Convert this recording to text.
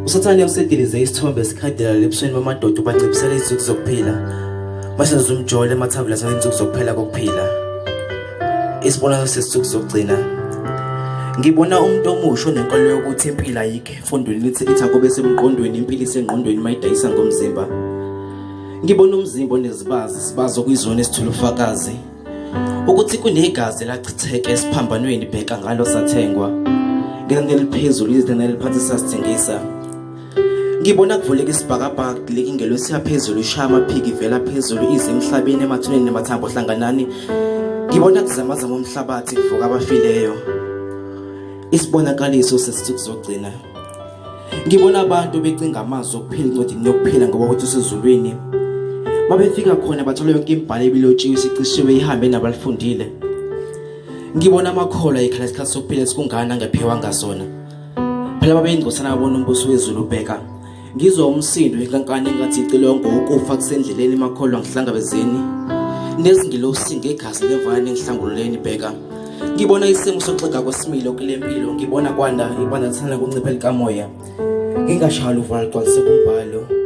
Usathane usedilize isithombe esikhadela lebusweni bamadoda ubanciphisela izinsuku zokuphila. Mase zumjole emathambula sezinsuku zokuphela kokuphila. Isibonakalo sezinsuku zokugcina. Ngibona umuntu omusha onenkolo yokuthi impilo ayikho. Ifundweni lithi akube semqondweni impilo isengqondweni mayidayisa ngomzimba. Ngibona umzimba onezibazi, sibazo kuyizona esithula ufakazi. Ukuthi kunegazi lachitheka esiphambanweni bheka ngalo sathengwa. Ngenani eliphezulu izinto eliphansi sasithengisa. Ngibona kuvuleka isibhakabhaka kuleki ingelo siyaphezulu ishaya amaphiki ivela phezulu ize emhlabeni emathuneni namathambo hlanganani. Ngibona kuzamazama umhlabathi kuvuka abafileyo. Isibonakaliso sesithuku zogcina. Ngibona abantu becinga amazwi okuphila incwadi yokuphila ngoba ukuthi usezulwini. Babefika khona bathola yonke imibhalo ebilotshiwe isicishiwe ihambe nabalifundile. Ngibona amakhola ekhala isikhathi sokuphila esikungana ngephewa ngasona. Phela babeyingcosana babona umbuso wezulu ubheka. Ngizwa umsindo inkankane engathi icilongo ukufa kusendleleni emakholwa ngihlangabezeni. Nezingilosi ngegazi levane ngihlanguleleni bheka. Ngibona isimo soxega kwesimilo kulempilo, ngibona kwanda ibanda lithana kuncipha likamoya. Ngingashaya uvalo gcwalise kumbhalo.